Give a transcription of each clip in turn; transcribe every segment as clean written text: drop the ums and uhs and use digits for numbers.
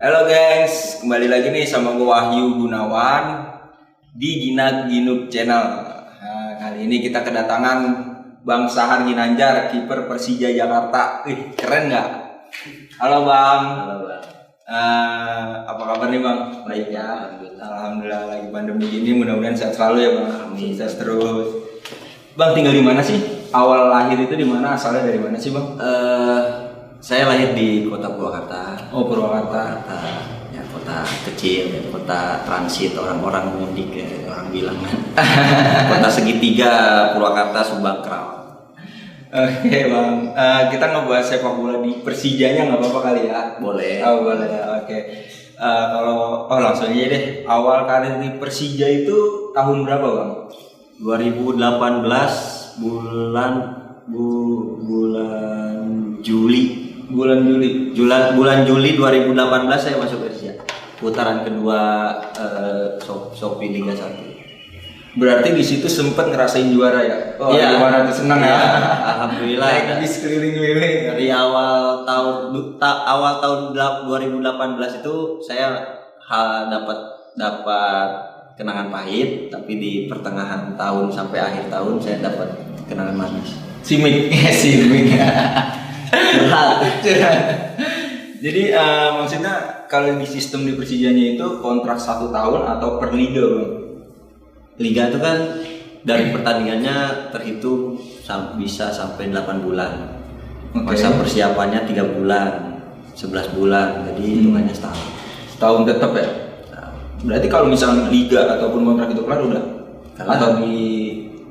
Halo gengs, kembali lagi nih sama gue Wahyu Gunawan di Gina Ginuk Channel. Nah, kali ini kita kedatangan Bang Sahar Ginanjar, kiper Persija Jakarta. Keren nggak? Halo Bang. Halo Bang. Apa kabar nih Bang? Baik ya. Alhamdulillah lagi pandemi gini, mudah-mudahan sehat selalu ya Bang. Amin. Sukses terus. Bang tinggal di mana sih? Awal lahir itu di mana? Asalnya dari mana sih Bang? Saya lahir di kota Purwakarta. Oh Purwakarta. Ya kota kecil, ya, kota transit orang-orang mudik ya, orang bilang kan. Kota segitiga Purwakarta Subangkrau. Oke Bang, kita ngebahas sepak bola di Persijanya nggak apa-apa kali ya? Boleh. Oh boleh ya, oke. Kalau langsung aja deh, awal karir di Persija itu tahun berapa Bang? 2018 bulan Juli. Bulan Juli. Bulan Juli 2018 saya masuk Persija. Putaran kedua Shopee Liga 1. Berarti di situ sempet ngerasain juara ya? Oh iya. Gimana tuh, senang ya? Alhamdulillah. Naik bis keliling-keliling. Dari awal tahun 2018 itu saya dapat kenangan pahit, tapi di pertengahan tahun sampai akhir tahun saya dapat kenangan manis. Simik. Jadi maksudnya kalau di sistem di Persijanya itu kontrak 1 tahun atau per liga Bang? Liga itu kan dari pertandingannya terhitung bisa sampai 8 bulan. Okay. Masa persiapannya 3 bulan, 11 bulan, jadi hitungannya setahun. Setahun tetap ya? Berarti kalau misalnya liga ataupun kontrak itu kelar udah? Kelar. Atau di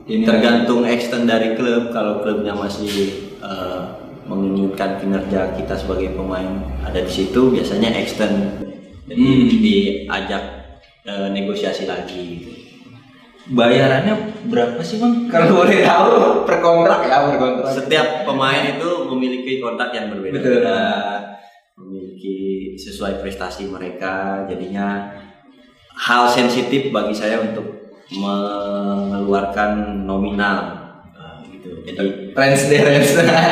ini tergantung extend dari klub. Kalau klubnya masih menginginkan kinerja kita sebagai pemain ada di situ, biasanya extend, jadi diajak negosiasi lagi gitu. Bayarannya berapa sih Bang? Kalau boleh tahu per kontrak ya, per kontrak. Setiap pemain itu memiliki kontrak yang berbeda-beda, memiliki sesuai prestasi mereka, jadinya hal sensitif bagi saya untuk mengeluarkan nominal. Jadi range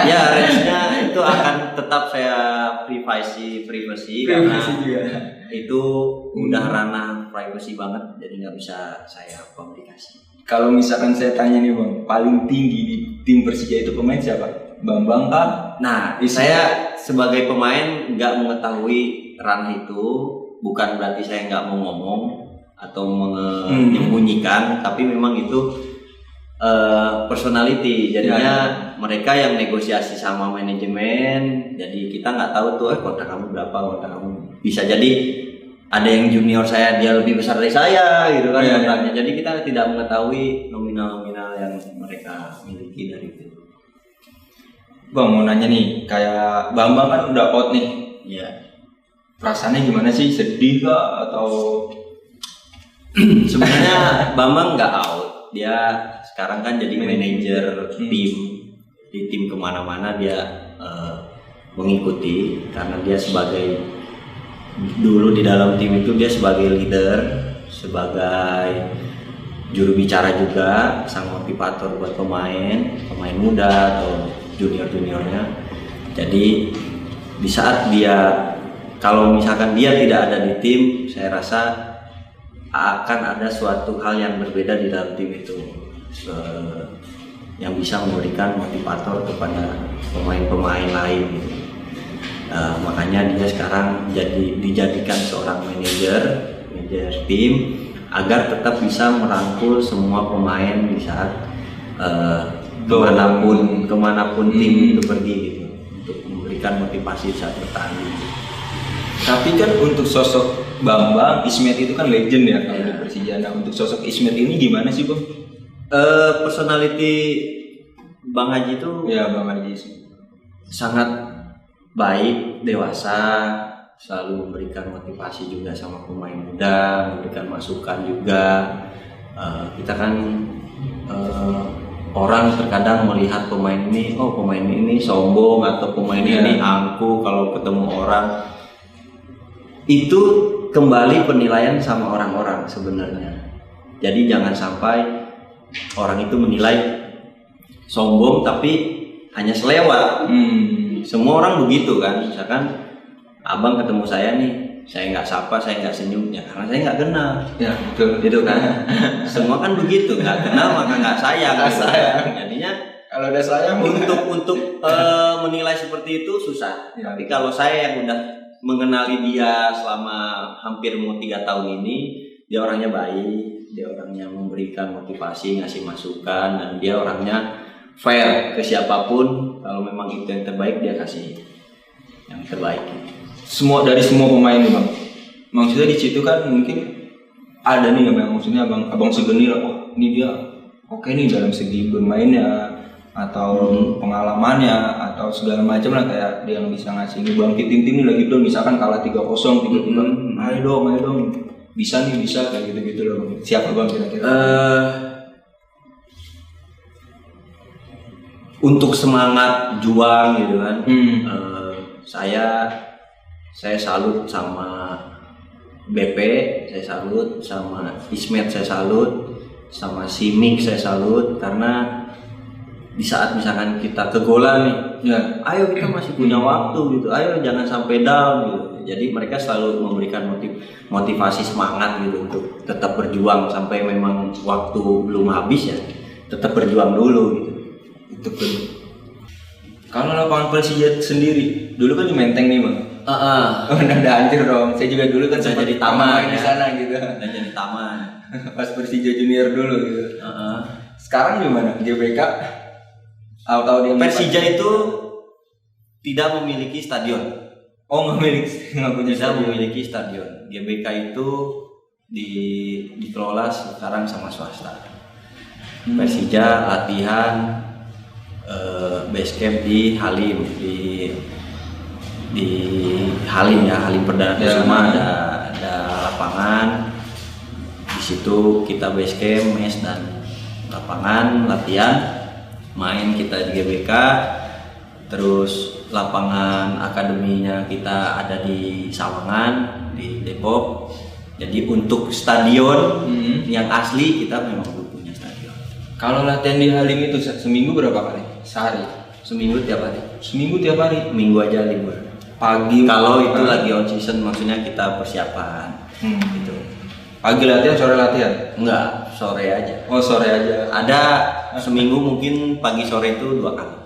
ya range-nya itu akan tetap saya privasi karena juga. Itu udah ranah privacy banget, jadi nggak bisa saya komunikasi. Kalau misalkan saya tanya nih Bang, paling tinggi di tim Persija itu pemain siapa? Bambang kah? Nah, saya sebagai pemain nggak mengetahui ranah itu, bukan berarti saya nggak mau ngomong atau menyembunyikan, tapi memang itu personality, jadinya mereka yang negosiasi sama manajemen, jadi kita nggak tahu tuh kontrak kamu berapa, kontrak kamu bisa jadi ada yang junior saya dia lebih besar dari saya gitu kan kontraknya, jadi kita tidak mengetahui nominal yang mereka miliki dari itu. Bang mau nanya nih, kayak Bambang kan udah out nih, Iya. perasaannya gimana sih, sedih kah atau? Sebenarnya Bambang nggak out, dia sekarang kan jadi manajer tim, di tim kemana-mana dia mengikuti, karena dia sebagai dulu di dalam tim itu dia sebagai leader, sebagai juru bicara juga, sang motivator buat pemain muda atau juniornya. Jadi di saat kalau misalkan dia tidak ada di tim, saya rasa akan ada suatu hal yang berbeda di dalam tim itu, yang bisa memberikan motivator kepada pemain-pemain lain gitu. Makanya dia sekarang dijadikan seorang manajer tim agar tetap bisa merangkul semua pemain di saat kemanapun tim itu pergi gitu, untuk memberikan motivasi saat bertanding. Tapi kan untuk sosok Bambang, Ismet itu kan legend ya kalau di Persija. Nah, untuk sosok Ismet ini gimana sih Bang? Personality Bang Haji itu Ya Bang Haji sangat baik, dewasa, selalu memberikan motivasi juga sama pemain muda, memberikan masukan juga. Kita kan orang terkadang melihat pemain ini sombong atau pemain ini angkuh kalau ketemu orang. Itu kembali penilaian sama orang-orang sebenarnya. Jadi jangan sampai orang itu menilai sombong tapi hanya selewat. Semua orang begitu kan, misalkan abang ketemu saya nih saya nggak sapa, saya nggak senyum, ya karena saya nggak kenal. Ya betul. Gitu kan. Semua kan begitu, nggak kenal maka nggak sayang. Nggak gitu. sayang. Jadinya Kalau udah sayang untuk menilai seperti itu susah. Ya. Tapi kalau saya yang udah mengenali dia selama hampir mau 3 tahun ini, dia orangnya baik, dia orangnya memberikan motivasi, ngasih masukan, dan dia orangnya fair ke siapapun. Kalau memang itu yang terbaik, dia kasih yang terbaik. dari semua pemain nih bang, maksudnya di situ kan mungkin ada nih bang, maksudnya abang segeni lah, oh ini dia oke nih dalam segi bermainnya atau pengalamannya atau segala macam lah, kayak dia yang bisa ngasih ngebangkitin tim nih lagi down, misalkan kalah 3-0 tiba-tiba ayo dong bisa kayak gitu loh bang. Siapa bang kira-kira? Untuk semangat juang gitu kan, saya salut sama BP, saya salut sama Ismet, saya salut sama Simik, saya salut karena di saat misalkan kita kegolan nih, Ya. ayo kita masih punya waktu gitu, ayo jangan sampai down gitu. Jadi mereka selalu memberikan motivasi semangat gitu untuk tetap berjuang sampai memang waktu belum habis ya, tetap berjuang dulu gitu. Itu kan. Kalau lapangan Persija sendiri, dulu kan di Menteng nih bang. Udah hancur dong. Saya juga dulu kan Udah sempat jadi taman di ya. sana gitu. Dan jadi taman. Pas Persija Junior dulu gitu. Sekarang gimana? GBK? Tahu dia Persija itu tidak memiliki stadion. Oh nggak punya Tidak stadion. memiliki stadion. GBK itu dikelola sekarang sama swasta. Persija latihan base camp di Halim, di Halim ya, Halim Perdana Kusuma, ada lapangan. Di situ kita base camp, mes dan lapangan latihan, main kita di GBK. Terus lapangan akademinya kita ada di Sawangan, di Depok. Jadi untuk stadion yang asli kita memang belum punya stadion. Kalau latihan di Halim itu seminggu berapa kali? Sehari? Seminggu tiap hari. Seminggu tiap hari? Minggu aja libur. Pagi? Kalau itu lagi on season, maksudnya kita persiapan. Gitu. Pagi latihan, sore latihan? Enggak, sore aja. Oh sore aja. Ada seminggu mungkin pagi sore itu 2 kali.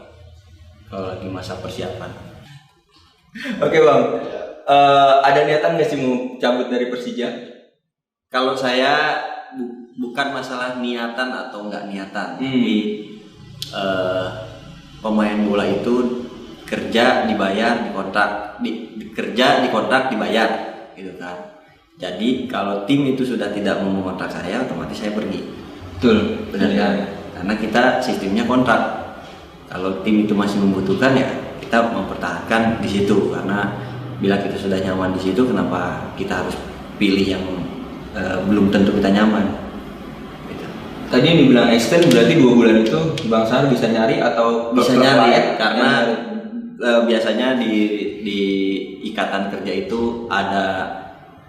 Kalau lagi masa persiapan. Oke bang, ada niatan nggak sih mau cabut dari Persija? Kalau saya bukan masalah niatan atau enggak niatan, tapi pemain bola itu kerja dibayar, dikontrak, kerja dikontrak dibayar, gitu kan. Jadi kalau tim itu sudah tidak mau mengontrak saya, otomatis saya pergi. Betul, Benar ya? Karena kita sistemnya kontrak. Kalau tim itu masih membutuhkan ya kita mempertahankan di situ, karena bila kita sudah nyaman di situ, kenapa kita harus pilih yang belum tentu kita nyaman? Gitu. Tadi yang dibilang extend berarti 2 bulan itu Bang Sahar bisa nyari atau Bisa klub nyari lain karena yang nyari? biasanya di ikatan kerja itu ada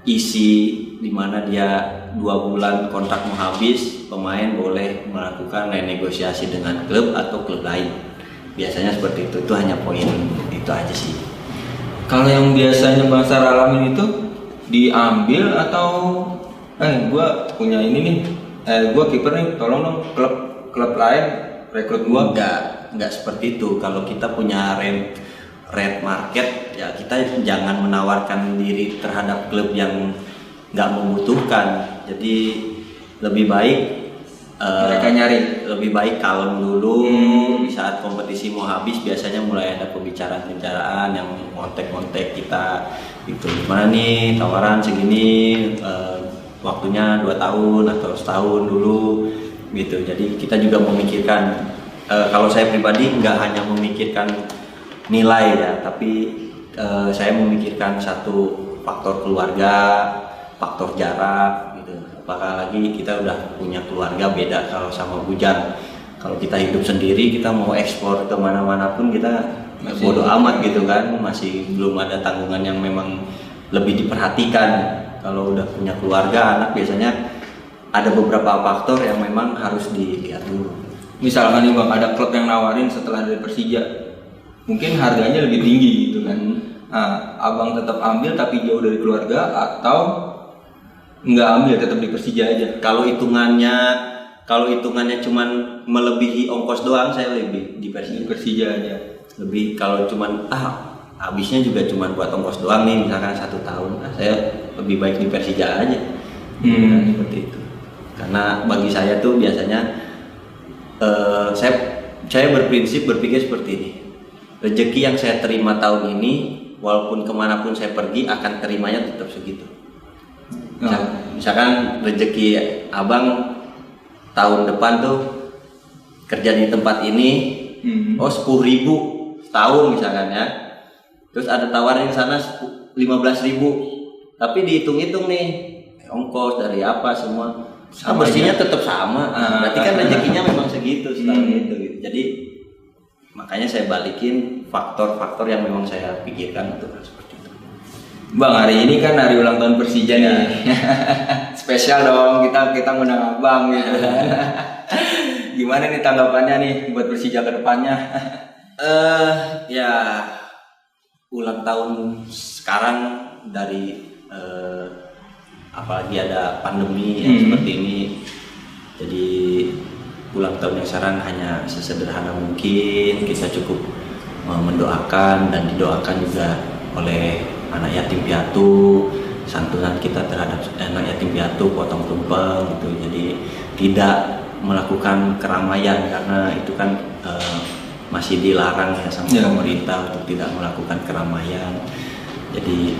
isi di mana dia 2 bulan kontrak mau habis, pemain boleh melakukan renegosiasi dengan klub atau klub lain. Biasanya seperti itu hanya poin itu aja sih. Kalau yang biasanya Bang Sahar alamin itu diambil atau gua punya ini nih, gua kiper nih, tolong dong klub lain rekrut gua. Enggak seperti itu. Kalau kita punya red market ya, kita jangan menawarkan diri terhadap klub yang nggak membutuhkan. Jadi lebih baik mereka nyari. Lebih baik kalem dulu. Di saat kompetisi mau habis biasanya mulai ada pembicaraan yang kontak kita itu, gimana nih tawaran segini, waktunya 2 tahun atau setahun dulu gitu. Jadi kita juga memikirkan, kalau saya pribadi nggak hanya memikirkan nilai ya, tapi saya memikirkan satu faktor keluarga, faktor jarak gitu. Apalagi kita udah punya keluarga, beda kalau sama bujang. Kalau kita hidup sendiri, kita mau ekspor kemana-mana pun kita bodo amat gitu kan, masih belum ada tanggungan yang memang lebih diperhatikan. Kalau udah punya keluarga, anak, biasanya ada beberapa faktor yang memang harus dilihat dulu. Misalkan nih Bang, ada klub yang nawarin setelah dari Persija, mungkin harganya lebih tinggi gitu kan, abang tetap ambil tapi jauh dari keluarga atau nggak ambil tetap di Persija aja? Kalau hitungannya cuman melebihi ongkos doang, saya lebih di Persija. Di Persija aja. Lebih kalau cuman habisnya juga cuman buat ongkos doang nih, misalkan 1 tahun, saya lebih baik di Persija aja. Seperti itu. Karena bagi saya tuh biasanya saya berpikir seperti ini. Rezeki yang saya terima tahun ini, walaupun kemanapun saya pergi akan terimanya tetap segitu. Misalkan rezeki abang tahun depan tuh kerja di tempat ini, 10.000 setahun misalkan ya. Terus ada tawaran di sana 15.000, tapi dihitung-hitung nih ongkos dari apa semua. Bersihnya tetap sama. Berarti kan rezekinya memang segitu setahun itu gitu. Jadi makanya saya balikin faktor-faktor yang memang saya pikirkan untuk seperti itu. Bang, hari ini kan hari ulang tahun Persija nih. Spesial dong, kita ngundang abang gitu. Gimana nih tanggapannya nih buat Persija ke depannya? Ya ulang tahun sekarang dari apalagi ada pandemi yang seperti ini, jadi ulang tahun yang sekarang hanya sesederhana mungkin. Kita cukup mendoakan dan didoakan juga oleh anak yatim piatu, santunan kita terhadap anak yatim piatu, potong tumpeng gitu. Jadi tidak melakukan keramaian karena itu kan masih dilarang ya sama pemerintah untuk tidak melakukan keramaian. Jadi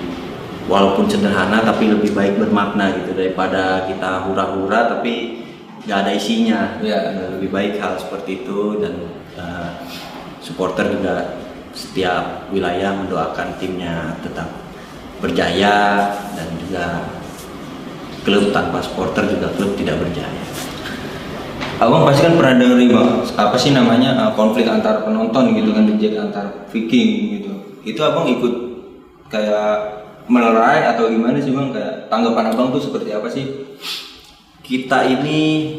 walaupun sederhana tapi lebih baik bermakna gitu daripada kita hura-hura tapi nggak ada isinya. Lebih baik hal seperti itu. Dan supporter juga setiap wilayah mendoakan timnya tetap berjaya, dan juga klub tanpa supporter juga klub tidak berjaya. Abang pasti kan pernah denger Bang, apa sih namanya konflik antar penonton gitu kan, reject antar Viking gitu. Itu abang ikut kayak melerai atau gimana sih Bang? Kayak tanggapan abang tuh seperti apa sih? Kita ini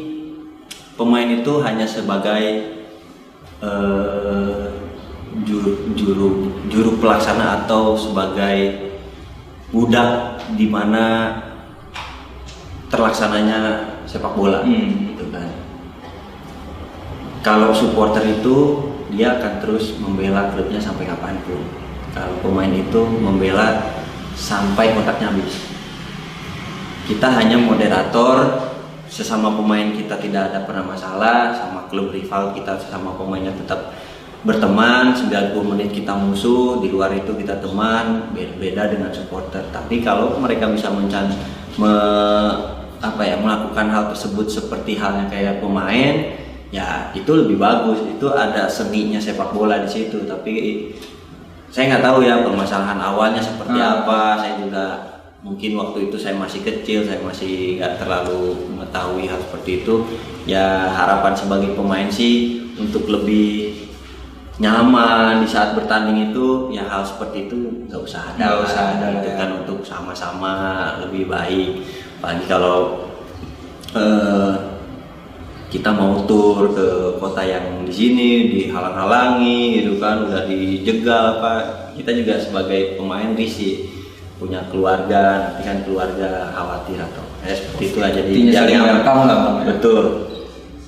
pemain itu hanya sebagai juru pelaksana atau sebagai budak di mana terlaksananya sepak bola, gitu kan. Kalau supporter itu dia akan terus membela klubnya sampai kapanpun. Kalau pemain itu membela sampai kontraknya habis. Kita hanya moderator, sesama pemain kita tidak ada pernah masalah, sama klub rival kita sesama pemainnya tetap berteman. 90 menit kita musuh, di luar itu kita teman, beda dengan supporter. Tapi kalau mereka bisa melakukan hal tersebut seperti halnya kayak pemain, ya itu lebih bagus. Itu ada seninya sepak bola di situ. Tapi saya nggak tahu ya permasalahan awalnya seperti apa. Saya juga mungkin waktu itu saya masih kecil, saya masih nggak terlalu mengetahui hal seperti itu. Ya harapan sebagai pemain sih untuk lebih nyaman di saat bertanding itu, ya hal seperti itu nggak usah ada gitu kan, untuk sama-sama lebih baik. Apalagi kalau kita mau tur ke kota yang di sini dihalang-halangi gitu kan, udah dijegal apa, kita juga sebagai pemain risih, punya keluarga, nanti kan keluarga khawatir atau seperti itulah. Jadi saling welcome lah Bang. Betul.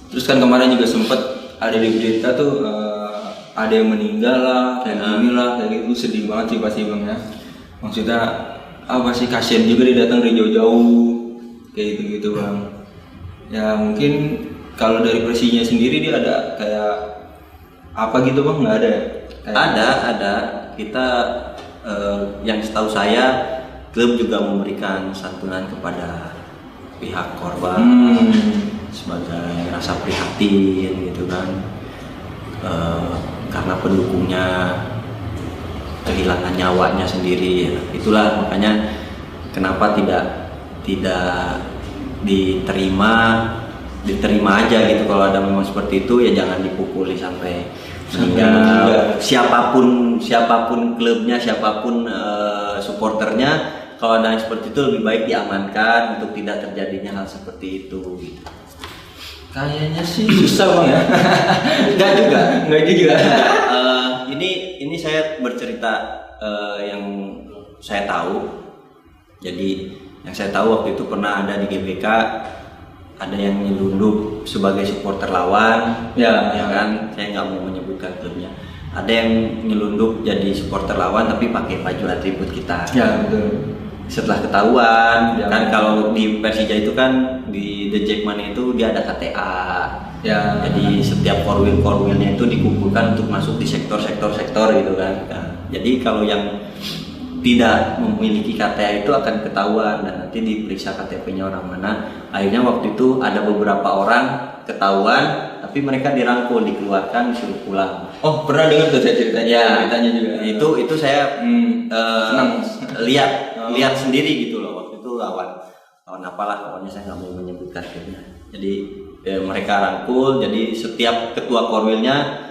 Terus kan kemarin juga sempet ada di berita tuh ada yang meninggal lah, kayak gini lah, kayak gitu. Sedih banget sih pasti Bang ya. Maksudnya apa sih, kasihan juga dia datang dari jauh-jauh kayak gitu Bang. Ya mungkin kalau dari Persija sendiri dia ada kayak apa gitu Bang? Nggak ada ya? Ada. Kita yang setahu saya klub juga memberikan santunan kepada pihak korban sebagai rasa prihatin gitu kan. Karena pendukungnya kehilangan nyawanya sendiri ya. Itulah makanya kenapa tidak diterima aja gitu. Kalau ada memang seperti itu ya jangan dipukuli sampai meninggal. Siapapun klubnya, siapapun supporternya, kalau ada yang seperti itu lebih baik diamankan untuk tidak terjadinya hal seperti itu gitu. Kayaknya sih susah Bang ya. Enggak juga. Enggak juga. Ini saya bercerita yang saya tahu. Jadi yang saya tahu waktu itu pernah ada di GBK, ada yang nyelundup sebagai supporter lawan, ya kan, saya nggak mau menyebutkan klubnya. Ada yang nyelundup jadi supporter lawan tapi pakai baju atribut kita. Ya betul. Setelah ketahuan, kan kalau di Persija itu kan di The Jackmania itu dia ada KTA. Ya. Jadi setiap korwilnya itu dikumpulkan untuk masuk di sektor gitu kan. Nah, jadi kalau yang tidak memiliki KTA itu akan ketahuan dan nanti diperiksa KTP-nya orang mana. Akhirnya waktu itu ada beberapa orang ketahuan, tapi mereka dirangkul, dikeluarkan, disuruh pulang. Oh, pernah dengar tuh saya ceritanya juga. Itu saya senang lihat sendiri gitu loh. Waktu itu lawan apalah, pokoknya saya nggak mau menyebutkan timnya. Jadi mereka rangkul, jadi setiap ketua korwilnya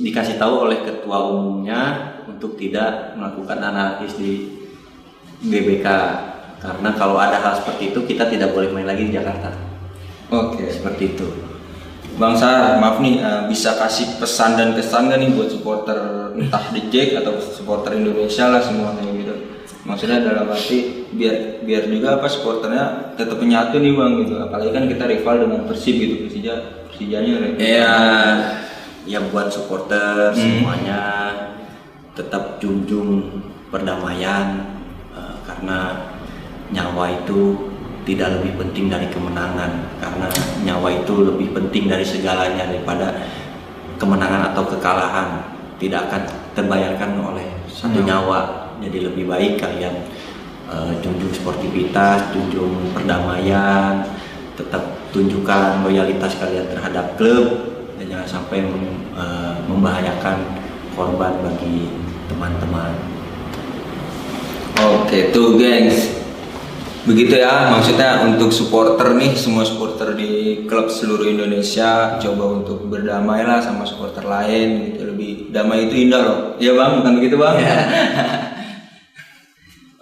dikasih tahu oleh ketua umumnya untuk tidak melakukan anarkis di GBK, karena kalau ada hal seperti itu kita tidak boleh main lagi di Jakarta. Oke. Seperti itu. Bang Sahar, maaf nih, bisa kasih pesan dan kesan gak nih buat supporter entah The Jack atau supporter Indonesia lah semuanya gitu. Maksudnya dalam arti biar juga apa supporternya tetap menyatu nih Bang gitu. Apalagi kan kita rival dengan Persib gitu, Persijanya. Ya buat supporter semuanya tetap junjung perdamaian, karena nyawa itu tidak lebih penting dari kemenangan, karena nyawa itu lebih penting dari segalanya. Daripada kemenangan atau kekalahan tidak akan terbayarkan oleh satu nyawa. Jadi lebih baik kalian junjung sportivitas, junjung perdamaian, tetap tunjukkan loyalitas kalian terhadap klub dan jangan sampai membahayakan korban bagi teman-teman. Oke tuh gengs, begitu ya, maksudnya untuk supporter nih, semua supporter di klub seluruh Indonesia coba untuk berdamai lah sama supporter lain gitu. Lebih damai itu indah loh, ya Bang, bukan begitu Bang? Yeah.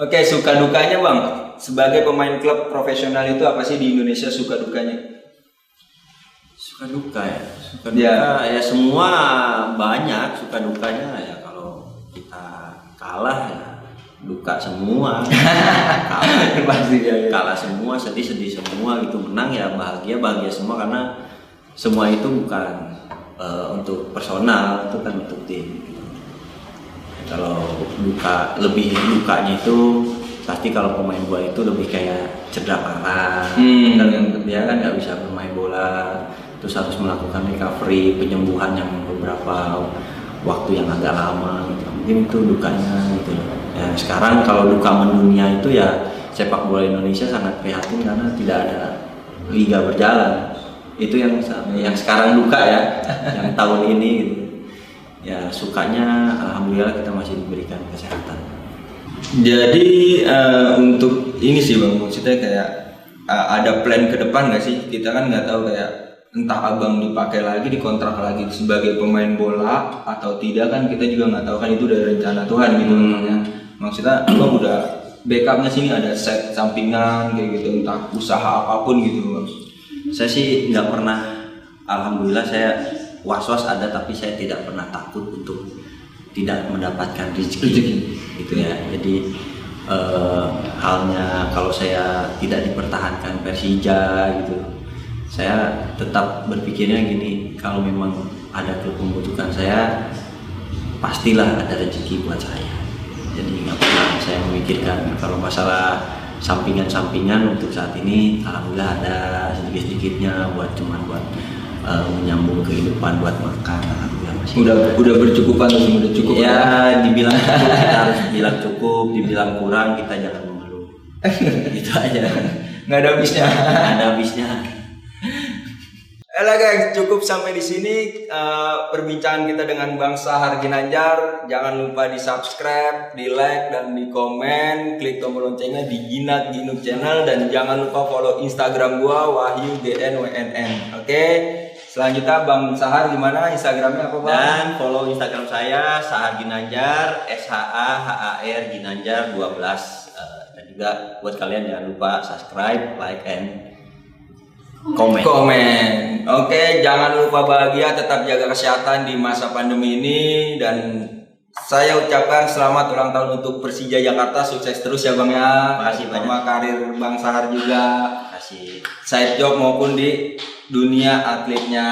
Oke, suka dukanya Bang sebagai pemain klub profesional itu apa sih di Indonesia, suka dukanya? Suka duka ya semua banyak. Suka dukanya ya kalau kita kalah ya duka semua. Kalah semua, sedih semua gitu. Menang ya bahagia semua, karena semua itu bukan untuk personal, itu kan untuk tim gitu. Kalau dukanya itu pasti kalau pemain bola itu lebih kayak cedera parah, dan dia kan nggak bisa bermain bola, terus harus melakukan recovery, penyembuhan yang beberapa waktu yang agak lama gitu. Mungkin itu dukanya gitu. Ya, sekarang kalau duka mendunia itu ya sepak bola Indonesia sangat prihatin karena tidak ada liga berjalan. Itu yang sekarang duka ya, yang tahun ini gitu. Ya sukanya alhamdulillah kita masih diberikan kesehatan. Jadi untuk ini sih Bang, maksudnya kayak ada plan ke depan nggak sih? Kita kan nggak tahu kayak entah Abang dipakai lagi, dikontrak lagi sebagai pemain bola atau tidak, kan kita juga nggak tahu, kan itu dari rencana Tuhan gitu. Maksudnya Abang udah backupnya sini, ada set sampingan kayak gitu, entah usaha apapun gitu Bang. Saya sih nggak pernah, alhamdulillah saya was-was ada, tapi saya tidak pernah takut untuk tidak mendapatkan rezeki gitu ya. Jadi halnya kalau saya tidak dipertahankan Persija gitu, saya tetap berpikirnya gini, kalau memang ada klub membutuhkan saya, pastilah ada rezeki buat saya. Jadi nggak pernah saya memikirkan kalau masalah sampingan untuk saat ini. Alhamdulillah ada sedikit-sedikitnya buat menyambung kehidupan, buat makan. Alhamdulillah masih. Udah bercukupan, udah cukup ya. Dibilang cukup kita harus bilang cukup, dibilang kurang kita jangan mengeluh. Gitu aja. Nggak ada habisnya. Oke guys, cukup sampai di sini perbincangan kita dengan Bang Sahar Ginanjar. Jangan lupa di subscribe, di like, dan di komen. Klik tombol loncengnya di Ginak Ginuk Channel, dan jangan lupa follow Instagram gua WahyuGNWNN. Oke, selanjutnya Bang Sahar gimana Instagramnya apa Bang? Dan follow Instagram saya Sahar Ginanjar, SHAHAR Ginanjar 12. Dan juga buat kalian jangan lupa subscribe, like, and komen. Oke, jangan lupa bahagia, tetap jaga kesehatan di masa pandemi ini, dan Saya ucapkan selamat ulang tahun untuk Persija Jakarta, sukses terus ya Bang ya. Makasih banyak. Sama karir Bang Sahar juga. Kasih. Side job maupun di dunia atletnya.